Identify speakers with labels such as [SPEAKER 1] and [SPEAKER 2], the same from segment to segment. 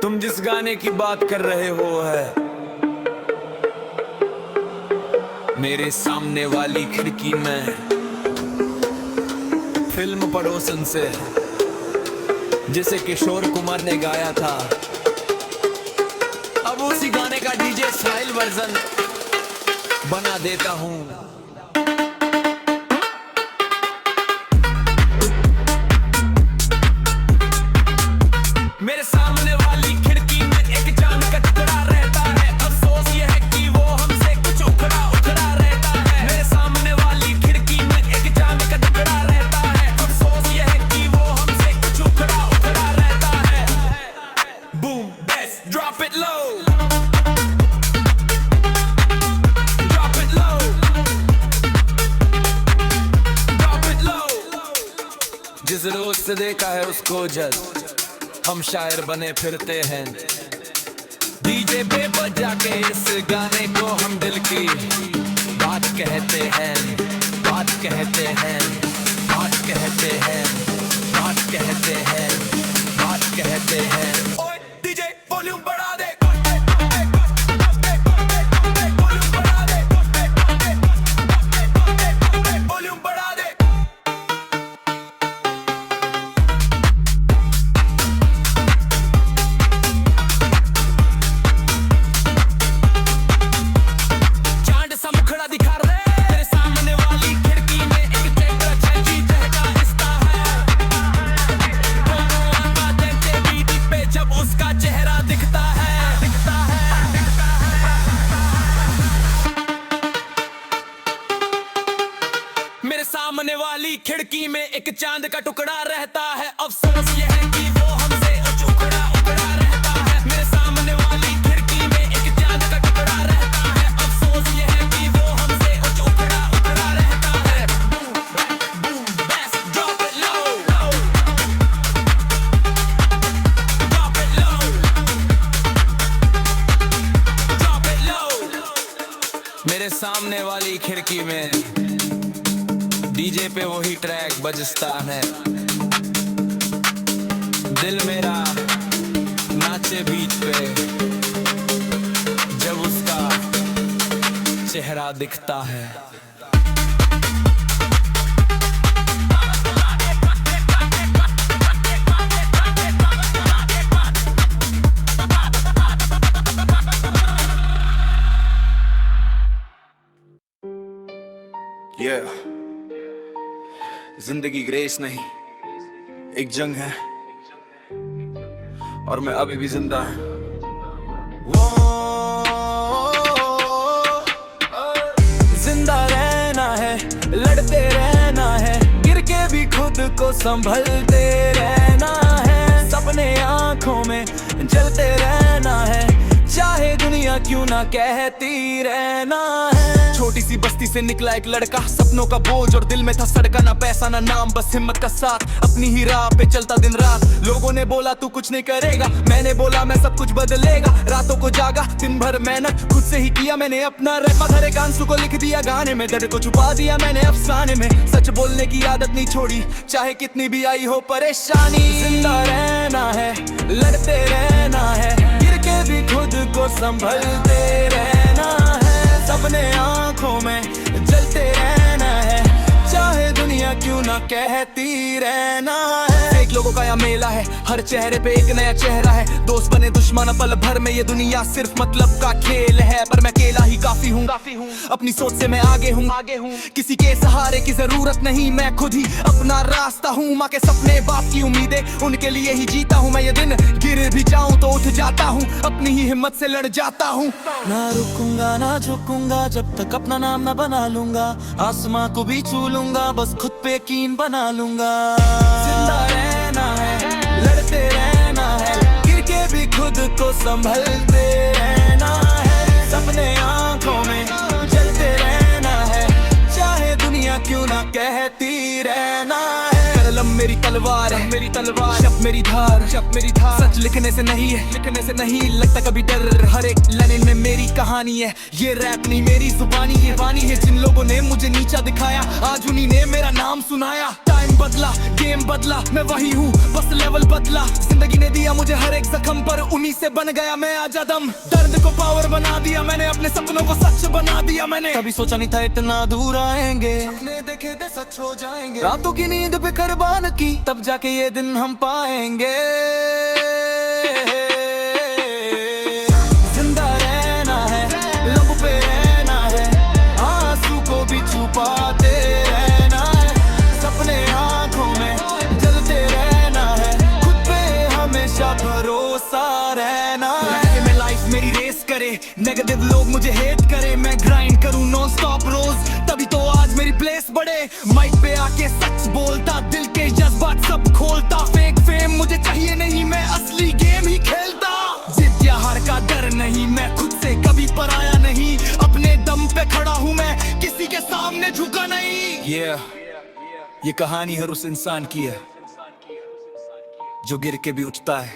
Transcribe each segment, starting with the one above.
[SPEAKER 1] तुम जिस गाने की बात कर रहे हो है मेरे सामने वाली खिड़की में फिल्म पड़ोसन से, जिसे किशोर कुमार ने गाया था। अब उसी गाने का डीजे स्टाइल वर्जन बना देता हूँ। मेरे सामने वाली खिड़की में एक चांद का टुकड़ा रहता है, अफसोस ये है कि वो हमसे कुछ उखड़ा उखड़ा रहता है। मेरे सामने वाली खिड़की में एक चांद का टुकड़ा रहता है, अफसोस ये है कि वो हमसे कुछ उखड़ा उखड़ा रहता है। Boom bass drop it low, drop it low, drop it low. जिस रोज से देखा है उसको जज हम शायर बने फिरते हैं, डीजे पे बजा के इस गाने को हम दिल की बात कहते हैं, बात कहते हैं, बात कहते हैं, बात कहते हैं, बात कहते हैं। ओए डीजे वॉल्यूम बढ़ा दे, वॉल्यूम बढ़ा दे, वॉल्यूम बढ़ा दे। मेरे सामने वाली खिड़की में एक चांद का टुकड़ा रहता है, अफसोस ये है कि वो हमसे उखड़ा उखड़ा रहता है। मेरे सामने वाली खिड़की में एक चांद का टुकड़ा रहता है, अफसोस ये है कि वो हमसे उखड़ा उखड़ा रहता है। Boom bass drop it low, drop it low, drop it low. मेरे सामने वाली खिड़की में डीजे पे वही ट्रैक बजता है, दिल मेरा नाचे बीच पे जब उसका चेहरा दिखता है।
[SPEAKER 2] जिंदगी ग्रेस नहीं एक जंग है और मैं अभी भी जिंदा हूँ।
[SPEAKER 3] जिंदा रहना है, लड़ते रहना है, गिर के भी खुद को संभलते रहना है। सपने आंखों में जलते रहना है, चाहे दुनिया क्यों ना कहती रहना है। छोटी सी बस्ती से निकला एक लड़का, सपनों का बोझ और दिल में था सड़का, ना पैसा ना नाम बस हिम्मत का साथ, अपनी ही राह पे चलता दिन रात। लोगों ने बोला तू कुछ नहीं करेगा, मैंने बोला मैं सब कुछ बदलेगा। रातों को जागा, दिन भर मेहनत खुद से ही किया मैंने अपना रैप, हर एक आंसू को लिख दिया गाने में, दर्द को छुपा दिया मैंने अफसाने में। सच बोलने की आदत नहीं छोड़ी, चाहे कितनी भी आई हो परेशानी। जिंदा रहना है, लड़ते रहना है, गिर के भी खुद को संभलते रहना है। सपने आंखों में जलते रहना है, चाहे दुनिया क्यों ना कहती रहना है। एक लोगों का यहाँ मेला है, हर चेहरे पे एक नया चेहरा है, दोस्त बने दुश्मन पल भर में, ये दुनिया सिर्फ मतलब का खेल है। पर मैं अकेला ही काफी हूँ, अपनी सोच से मैं आगे हूँ, किसी के सहारे की जरूरत नहीं, मैं खुद ही अपना रास्ता हूँ। माँ के सपने, बाप की उम्मीदें, उनके लिए ही जीता हूँ मैं। ये दिन गिर भी जाऊँ तो उठ जाता हूँ, अपनी ही हिम्मत से लड़ जाता हूँ। ना रुकूंगा ना झुकूंगा जब तक अपना नाम ना बना लूंगा, आसमां को भी छू लूंगा, बस खुद पे यकीन बना लूंगा। जिंदा रहना है, लड़ते रहना है, गिर के भी खुद को संभलते रहना है। सपने आंखों में जलते रहना है, चाहे दुनिया क्यों ना कहती रहना है। कलम मेरी तलवार है, मेरी तलवार, शब्द मेरी धार, शब्द मेरी धार। सच लिखने से नहीं है, लिखने से नहीं लगता कभी डर, हर एक लाइन में मेरी कहानी है। ये रैप नहीं मेरी जुबानी, ये वाणी है जिन लोगों ने मुझे नीचा दिखाया, आज उन्हीं ने मेरा नाम सुनाया। टाइम बदला, गेम बदला, मैं वही हूँ बस लेवल बदला। जिंदगी ने दिया मुझे हर एक जख्म पर, उन्हीं से बन गया मैं आजा दम। दर्द को पावर बना दिया मैंने, अपने सपनों को सच बना दिया मैंने। कभी सोचा नहीं था इतना दूर आएंगे, अपने देखे थे सच हो जाएंगे। रातों की नींद पे कुर्बान की, तब जाके ये दिन हम पाएंगे। जिंदा रहना है, लब पे रहना है, आंसू को भी छुपाते रहना है। सपने आंखों में जलते रहना है, खुद पे हमेशा भरोसा रहना है। मैं लाइफ मेरी रेस करे, नेगेटिव लोग मुझे हेट करे, मैं ग्राइंड करूं नॉन स्टॉप रोज, तभी तो आज मेरी प्लेस बढ़े। माइक पे आके सच बोलता, दिल के जज्बात सब खोलता। फेक फेम मुझे चाहिए नहीं, मैं असली गेम ही खेलता। जीत या हार का डर नहीं, मैं खुद से कभी पराया नहीं। अपने दम पे खड़ा हूँ मैं, किसी के सामने झुका नहीं। ये कहानी हर उस इंसान की है जो गिर के भी उठता है,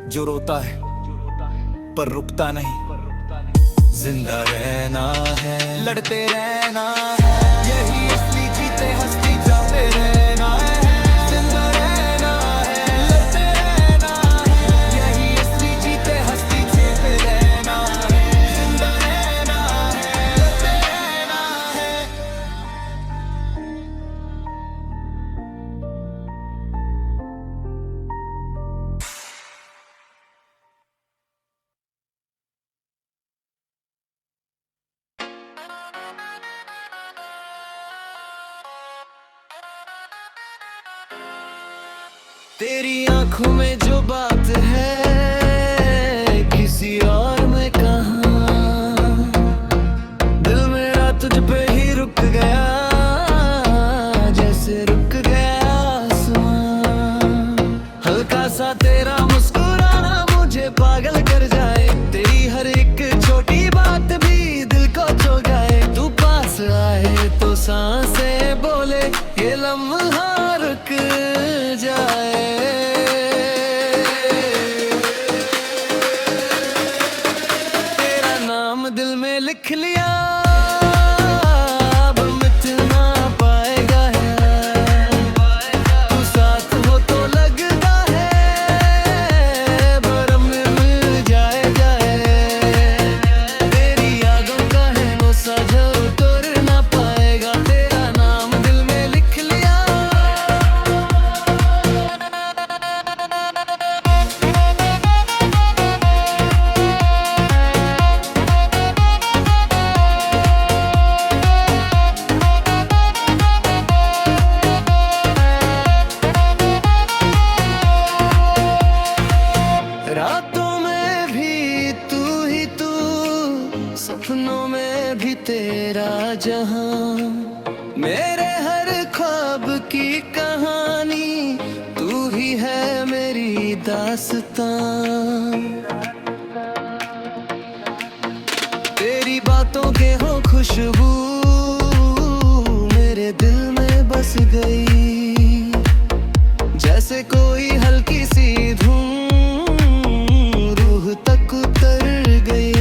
[SPEAKER 3] जो रोता है पर रुकता नहीं। जिंदा रहना है, लड़ते रहना है, यही असली जीते हंसती जाते रहना है। जिंदा रहना है, लड़ते रहना है, यही असली जीते हंसती जाते रहना है। जिंदा रहना है, लड़ते रहना है। तेरी आंखों में जो बात है किसी और में कहाँ, दिल मेरा तुझ पे ही रुक गया, जैसे रुक गया आसमां। हल्का सा तेरा मुस्कुराना मुझे पागल कर जाए, तेरी हर एक छोटी बात भी दिल को छू जाए। तू पास आए तो सांसें बोले, ये लम्हा रुक जाए। तेरा नाम दिल में लिख लिया, अब मिट ना पाएगा है। तू साथ हो तो लगता है भरम मिल जाएगा है। तेरी यादों का है वो साझा उतर ना पाएगा। तेरा नाम दिल में लिख लिया। रातों में भी तू ही तू, सपनों में भी तेरा जहां। मेरे हर ख्वाब की कहानी तू ही है मेरी दास्तां। तेरी बातों के हो खुशबू मेरे दिल में बस गई, जैसे कोई हल्की सी धूम रूह तक उतर गई।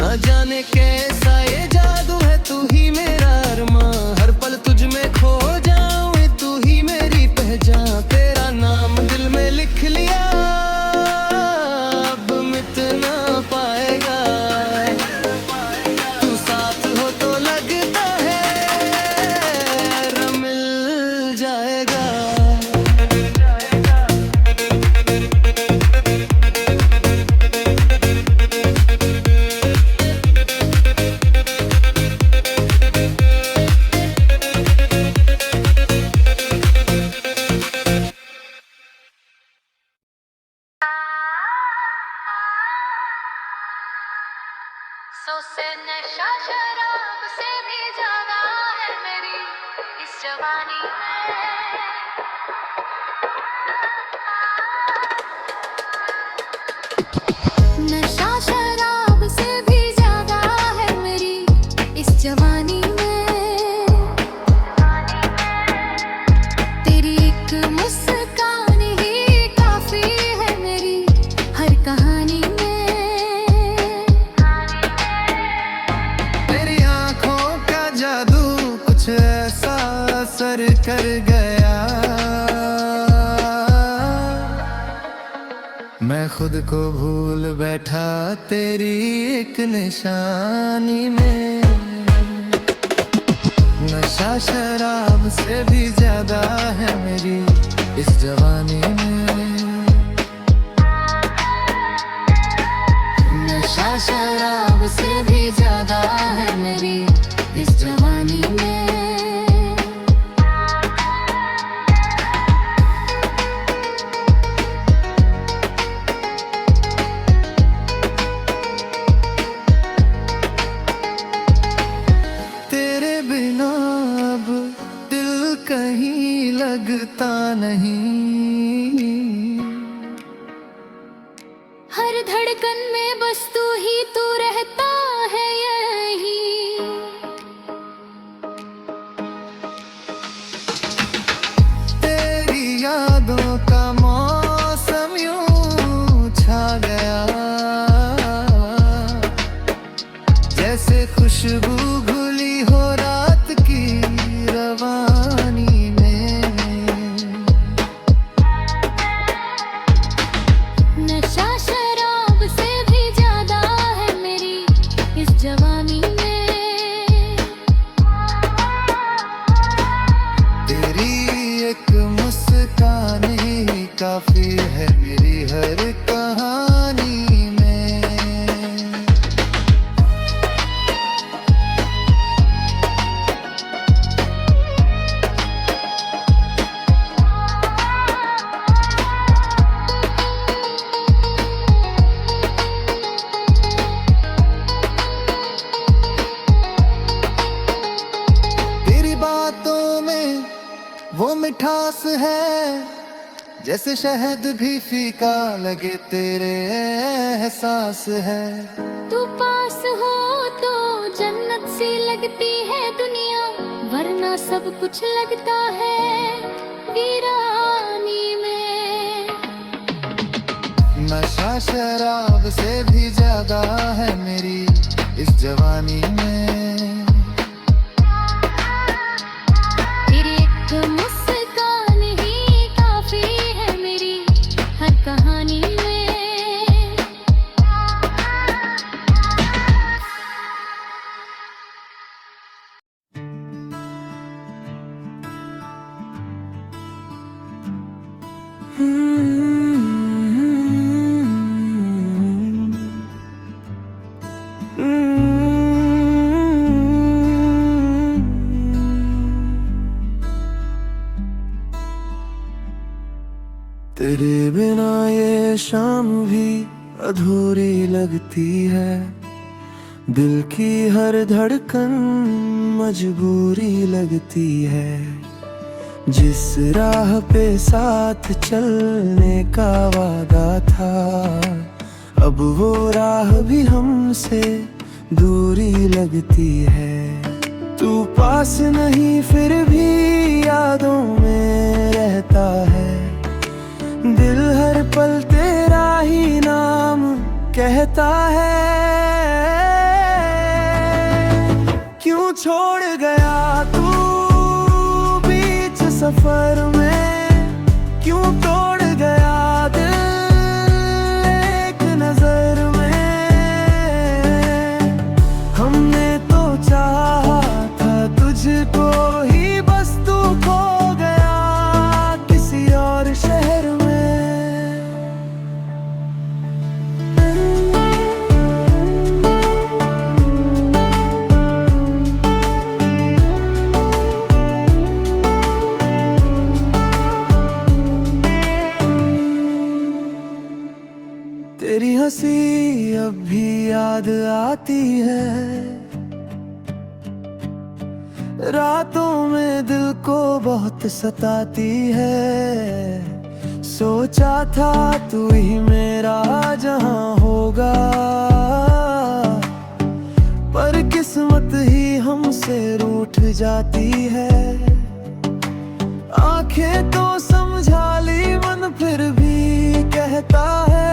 [SPEAKER 3] न जाने कैसा ये जादू है, तू ही मेरा अरमां। हर पल तुझ में खो जाऊं, तू ही मेरी पहचान। तेरा नाम दिल में लिख लिया, अब मिट ना पाएगा। तू
[SPEAKER 4] मैं खुद को भूल बैठा तेरी एक निशानी में। नशा शराब से भी ज्यादा है मेरी इस जवानी में। नशा शराब से भी ज्यादा है मेरी इस जवानी में। तेरे बिना अब दिल कहीं लगता नहीं।
[SPEAKER 5] हर धड़कन में बस तू ही तू रहता है यही।
[SPEAKER 4] तेरी यादों का मौसम यूं छा गया, जैसे खुशबू घुली हो रात की रवानी में।
[SPEAKER 5] नशा शराब से भी ज्यादा है मेरी इस जवानी में।
[SPEAKER 4] तेरी एक मुस्कान ही काफी है मेरी हर कहानी में। तेरी बातों में वो मिठास है, जैसे शहद भी फीका लगे तेरे एहसास है।
[SPEAKER 5] तू पास हो तो जन्नत सी लगती है दुनिया, वरना सब कुछ लगता है वीरानी में।
[SPEAKER 4] नशा शराब से भी ज्यादा है मेरी इस जवानी में।
[SPEAKER 5] तेरी एक मुस्कान ही काफी है मेरी हर कहानी में।
[SPEAKER 3] तेरे बिना ये शाम भी अधूरी लगती है। दिल की हर धड़कन मजबूरी लगती है। जिस राह पे साथ चलने का वादा था, अब वो राह भी हमसे दूरी लगती है। तू पास नहीं फिर भी यादों में रहता है। दिल हर पल तेरा ही नाम कहता है। क्यों छोड़ गया तू बीच सफर में, क्यों तोड़ गया दिल एक नजर में। हमने तो चाहा था तुझको ही, बस तू खो गया किसी और शहर में। तेरी हंसी अब भी याद आती है। रातों में दिल को बहुत सताती है। सोचा था तू ही मेरा जहां होगा, पर किस्मत ही हमसे रूठ जाती है। आंखें तो समझा ली, मन फिर भी कहता है।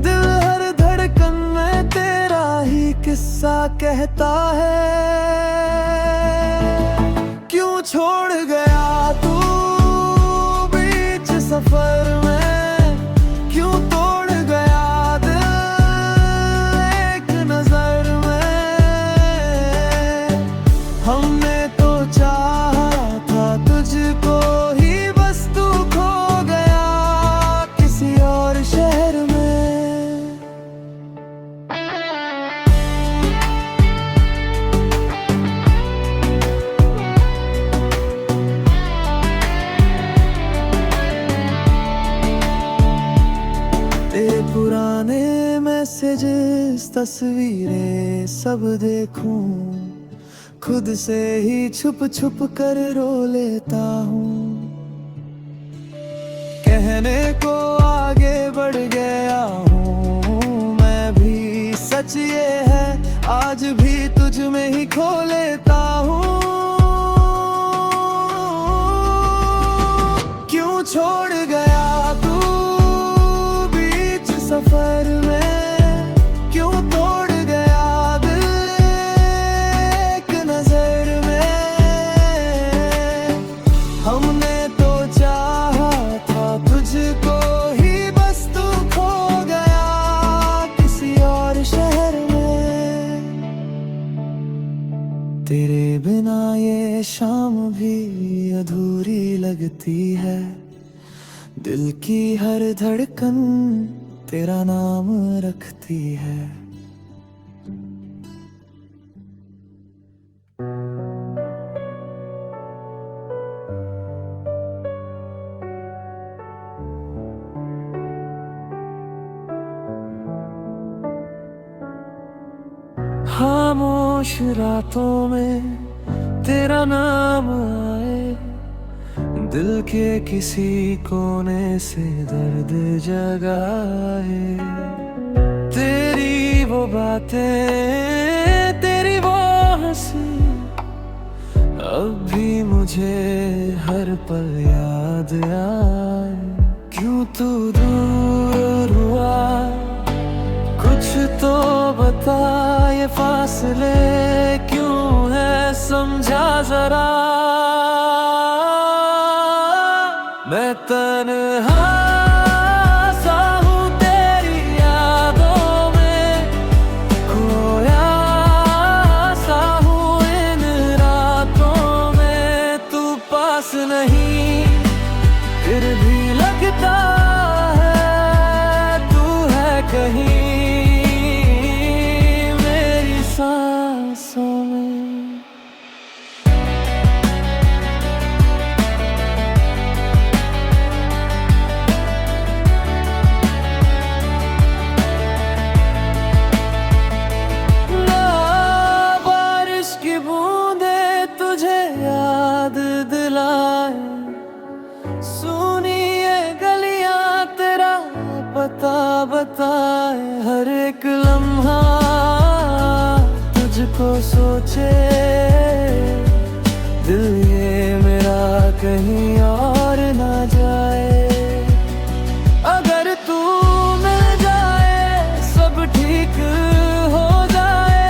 [SPEAKER 3] दिल हर धड़कन में तेरा ही किस्सा कहता है। क्यों छोड़ गया तू बीच सफर में,
[SPEAKER 4] तेरे पुराने मैसेजेस तस्वीरें सब देखूं, खुद से ही छुप छुप कर रो लेता हूँ। कहने को आगे बढ़ गया हूँ मैं भी, सच ये है आज भी तुझ में ही खो लेता हूँ। क्यों छोड़ गया तू बीच सफर में, क्यों तोड़ गया दिल एक नजर में। हमने तो चाहा था तुझको ही, बस तू खो गया किसी और शहर में। तेरे बिना ये शाम भी अधूरी लगती है, दिल की हर धड़कन तेरा नाम रखती है। खामोश रातों में तेरा नाम आए, दिल के किसी कोने से दर्द जगाए। तेरी वो बातें, तेरी वो हंसी, अब भी मुझे हर पल याद आए। क्यों तू दूर हुआ, कुछ तो बता, ये फासले क्यों है समझा जरा। मैं तन्हा सा हूँ तेरी यादों में, खोया सा हूँ इन रातों में। तू पास नहीं फिर भी लगता है तू है कहीं मेरी सांसों में। बताए हर एक लम्हा तुझको सोचे, दिल ये मेरा कहीं और ना जाए। अगर तू मिल जाए सब ठीक हो जाए,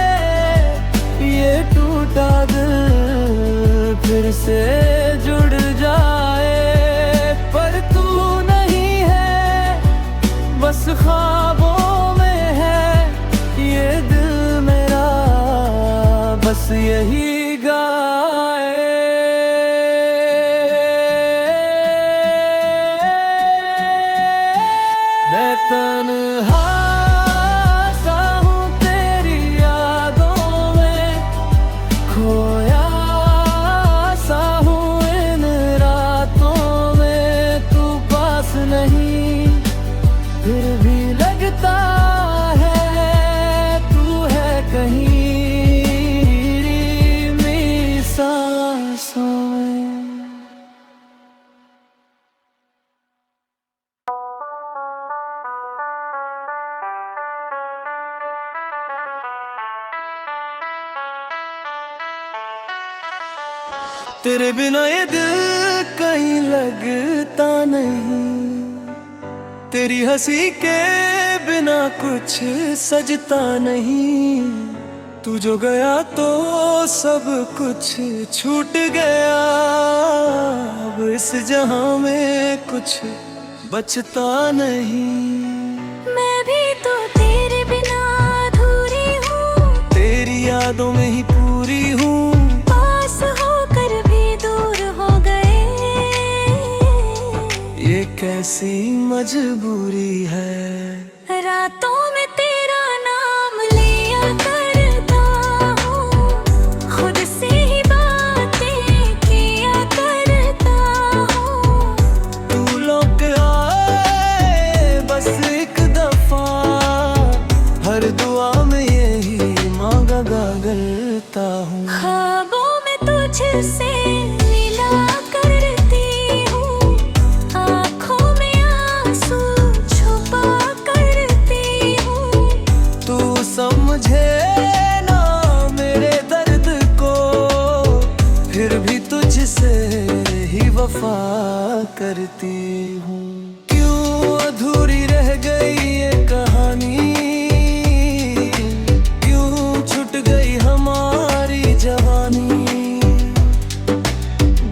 [SPEAKER 4] ये टूटा दिल फिर से जुड़ जाए। पर तू नहीं है, बस ख्वाबों में है ये दिल मेरा, बस यही गाए। मैं तन्हा सा हूँ तेरी यादों में, खोया सा हूँ इन रातों में। तू पास नहीं फिर भी लगता है तू है कहीं मेरी सांसों में। तेरे बिना ये दिल कहीं लगता नहीं, तेरी हंसी के बिना कुछ सजता नहीं। तू जो गया तो सब कुछ छूट गया, अब इस जहां में कुछ बचता नहीं।
[SPEAKER 5] मैं भी तो तेरे बिना अधूरी हूँ,
[SPEAKER 4] तेरी यादों में ही पूरी हूँ।
[SPEAKER 5] पास होकर भी दूर हो गए,
[SPEAKER 4] ये कैसी मजबूरी है।
[SPEAKER 5] रातों में तेरा नाम लिया करता हूँ, खुद से ही बातें किया करता हूँ।
[SPEAKER 4] तू लौट आए बस एक दम
[SPEAKER 5] दिल से मिला करती हूँ, आँखों में आंसू छुपा करती हूँ।
[SPEAKER 4] तू समझे ना मेरे दर्द को, फिर भी तुझसे ही वफा करती हूँ। क्यों अधूरी रह गई ये कहानी, क्यों छूट गई हमारी जवानी।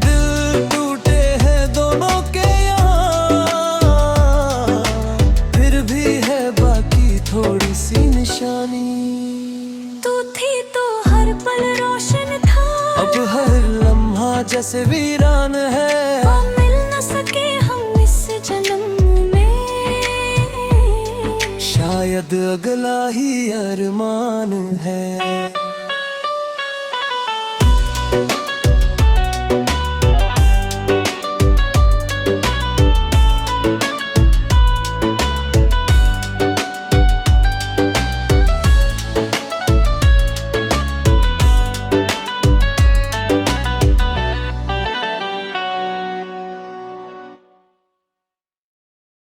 [SPEAKER 4] दिल टूटे हैं दोनों के यहाँ, फिर भी है बाकी थोड़ी सी निशानी।
[SPEAKER 5] तू थी तो हर पल रोशन था,
[SPEAKER 4] अब हर लम्हा जैसे वीरान है।
[SPEAKER 5] वो मिल न सके हम इस जन्म में,
[SPEAKER 4] शायद अगला ही अरमान है।